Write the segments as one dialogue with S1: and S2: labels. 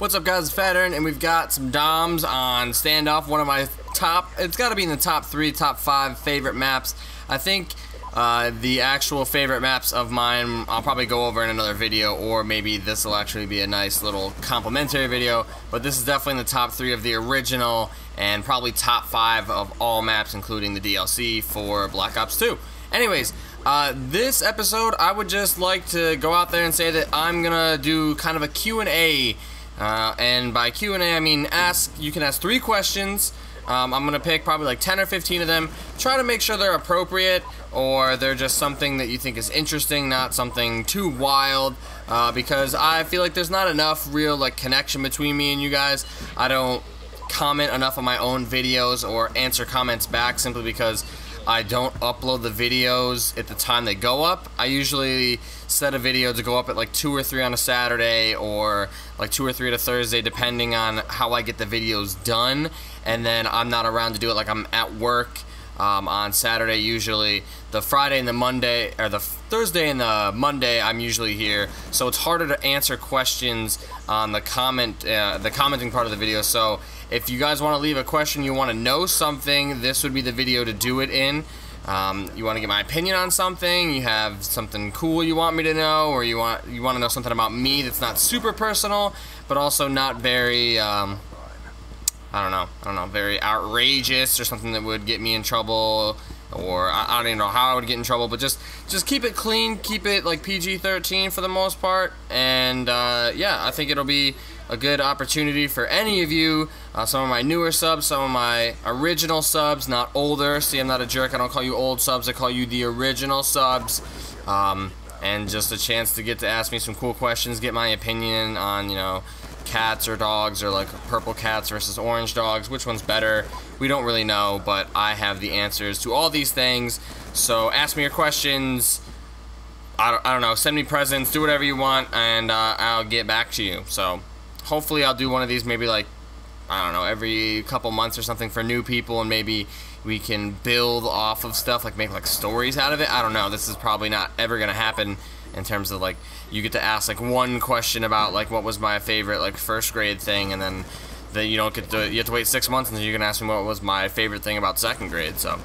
S1: What's up, guys? It's Fattern, and we've got some DOMs on Standoff, one of my it's got to be in the top 3, top 5 favorite maps. I think the actual favorite maps of mine I'll probably go over in another video, or maybe this will actually be a nice little complimentary video, but this is definitely in the top 3 of the original, and probably top 5 of all maps, including the DLC for Black Ops 2. Anyways, this episode, I would just like to go out there and say that I'm gonna do kind of a Q&A. And by Q&A, I mean you can ask 3 questions. I'm going to pick probably like 10 or 15 of them. Try to make sure they're appropriate, or they're just something that you think is interesting, not something too wild, because I feel like there's not enough real connection between me and you guys. I don't comment enough on my own videos or answer comments back simply because I don't upload the videos at the time they go up. I usually set a video to go up at like 2 or 3 on a Saturday, or like 2 or 3 on a Thursday, depending on how I get the videos done. And then I'm not around to do it, like I'm at work on Saturday usually. The Friday and the Monday, or the Thursday and the Monday, I'm usually here. So it's harder to answer questions on the commenting part of the video. So if you guys want to leave a question, you want to know something, this would be the video to do it in. You want to get my opinion on something, you have something cool you want me to know, or you want to know something about me that's not super personal, but also not very, I don't know, very outrageous, or something that would get me in trouble, or I don't even know how I would get in trouble, but just keep it clean, keep it like PG-13 for the most part, and yeah, I think it'll be a good opportunity for any of you, some of my newer subs, some of my original subs, not older. See, I'm not a jerk, I don't call you old subs, I call you the original subs, and just a chance to get to ask me some cool questions, get my opinion on, you know, cats or dogs, or like purple cats versus orange dogs, which one's better. We don't really know, but I have the answers to all these things. So ask me your questions, I don't know, send me presents, do whatever you want, and I'll get back to you. So hopefully I'll do one of these maybe like, I don't know, every couple months or something for new people, and maybe we can build off of stuff, like make like stories out of it. I don't know, this is probably not ever gonna happen in terms of like you get to ask like one question about like what was my favorite like first grade thing, and then you don't get to, you have to wait 6 months and then you can ask me what was my favorite thing about second grade. So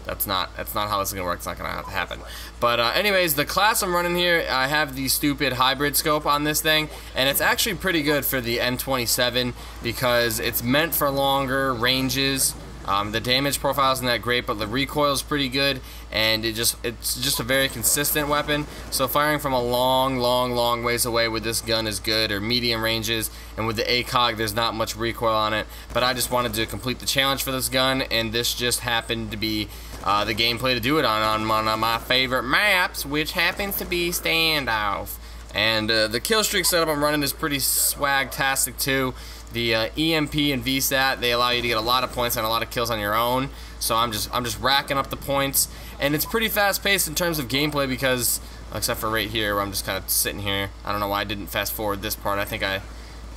S1: that's not how this is gonna work. It's not gonna have to happen. But anyways, the class I'm running here, I have the stupid hybrid scope on this thing, and it's actually pretty good for the M27 because it's meant for longer ranges. The damage profile isn't that great, but the recoil is pretty good, and it's just a very consistent weapon. So firing from a long ways away with this gun is good, or medium ranges, and with the ACOG there's not much recoil on it. But I just wanted to complete the challenge for this gun, and this just happened to be the gameplay to do it on one of my favorite maps, which happens to be Standoff. And the kill streak setup I'm running is pretty swag-tastic too. The EMP and VSAT, they allow you to get a lot of points and a lot of kills on your own. So I'm just racking up the points, and it's pretty fast-paced in terms of gameplay because, except for right here where I'm just kind of sitting here. I don't know why I didn't fast-forward this part. I think I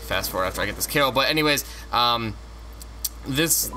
S1: fast-forward after I get this kill. But anyways, this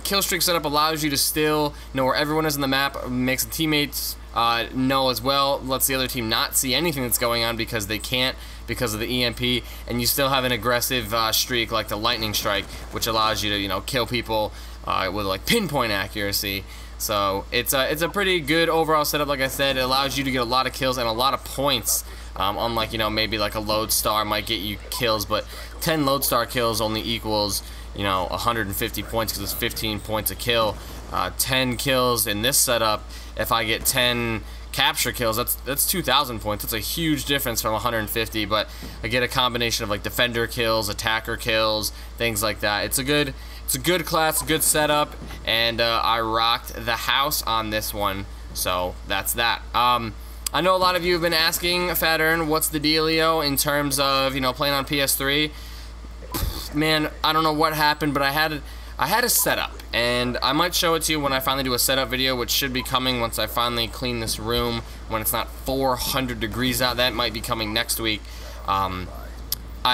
S1: kill streak setup allows you to still know where everyone is in the map, makes the teammates know as well, lets the other team not see anything that's going on because they can't, because of the EMP, and you still have an aggressive streak like the lightning strike, which allows you to, you know, kill people with like pinpoint accuracy. So it's a pretty good overall setup. Like I said, it allows you to get a lot of kills and a lot of points, unlike, you know, maybe like a lodestar might get you kills, but 10 lodestar kills only equals, you know, 150 points because it's 15 points a kill. 10 kills in this setup, if I get 10 capture kills, that's 2,000 points. That's a huge difference from 150, but I get a combination of like defender kills, attacker kills, things like that. It's a good class, good setup, and I rocked the house on this one. So that's that. I know a lot of you have been asking, Fattern, what's the dealio in terms of, you know, playing on PS3. Man, I don't know what happened, but I had a setup, and I might show it to you when I finally do a setup video, which should be coming once I finally clean this room, when it's not 400 degrees out. That might be coming next week. I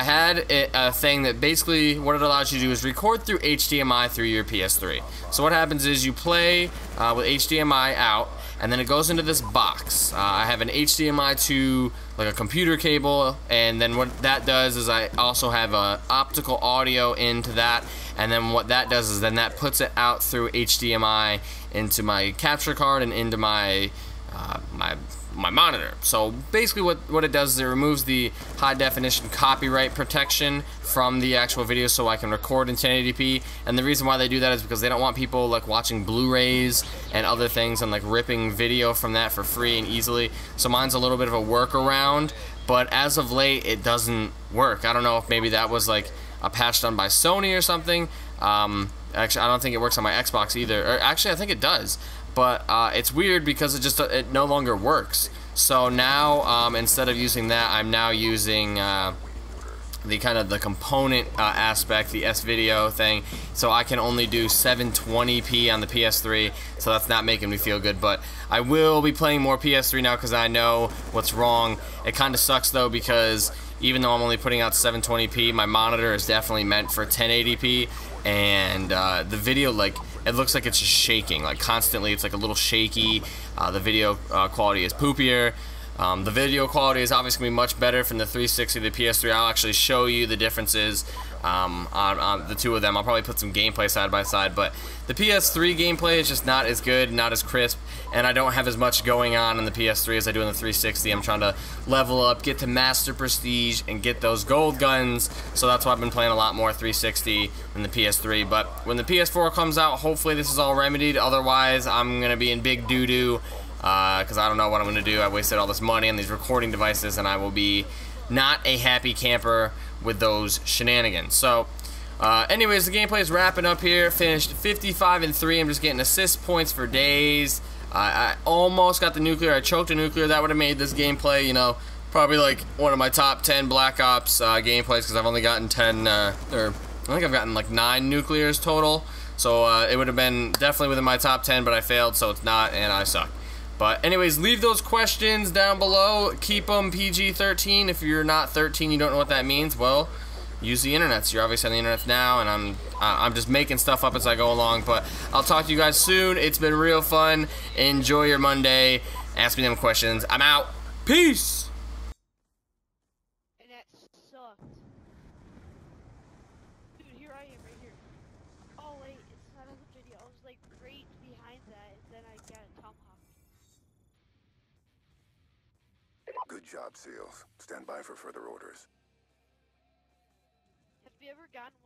S1: had a thing that basically what it allows you to do is record through HDMI through your PS3. So what happens is you play with HDMI out, and then it goes into this box. I have an HDMI to like a computer cable, and then what that does is I also have a optical audio into that, and then what that does is then that puts it out through HDMI into my capture card and into my my monitor. So basically what it does is it removes the high definition copyright protection from the actual video, so I can record in 1080p. And the reason why they do that is because they don't want people like watching Blu-rays and other things and like ripping video from that for free and easily. So mine's a little bit of a workaround, but as of late it doesn't work. I don't know if maybe that was like a patch done by Sony or something. Actually, I don't think it works on my Xbox either. Or actually, I think it does. But it's weird because it no longer works. So now instead of using that, I'm now using the kind of the component aspect, the S-Video thing. So I can only do 720p on the PS3. So that's not making me feel good. But I will be playing more PS3 now because I know what's wrong. It kind of sucks though because even though I'm only putting out 720p, my monitor is definitely meant for 1080p, and the video, like, it looks like it's just shaking, like constantly. It's like a little shaky. The video quality is poopier. The video quality is obviously going to be much better from the 360 to the PS3. I'll actually show you the differences on the two of them. I'll probably put some gameplay side by side, but the PS3 gameplay is just not as good, not as crisp, and I don't have as much going on in the PS3 as I do in the 360. I'm trying to level up, get to Master Prestige, and get those gold guns, so that's why I've been playing a lot more 360 than the PS3. But when the PS4 comes out, hopefully this is all remedied. Otherwise, I'm going to be in big doo-doo, because I don't know what I'm going to do. I wasted all this money on these recording devices, and I will be not a happy camper with those shenanigans. So anyways, the gameplay is wrapping up here. Finished 55-3. I'm just getting assist points for days. I almost got the nuclear. I choked a nuclear. That would have made this gameplay, you know, probably like one of my top 10 Black Ops gameplays, because I've only gotten 10 or I think I've gotten like 9 nuclears total. So it would have been definitely within my top 10, but I failed, so it's not, and I suck. But anyways, leave those questions down below. Keep them PG-13. If you're not 13, you don't know what that means, well, use the internet. So you're obviously on the internet now, and I'm just making stuff up as I go along. But I'll talk to you guys soon. It's been real fun. Enjoy your Monday. Ask me them questions. I'm out. Peace.
S2: And that sucked. Dude, here I am right here. Oh wait, it's not on the video. I was like right behind that, and then I got tomahawk.
S3: Good job, SEALs. Stand by for further orders.
S2: Have you ever gotten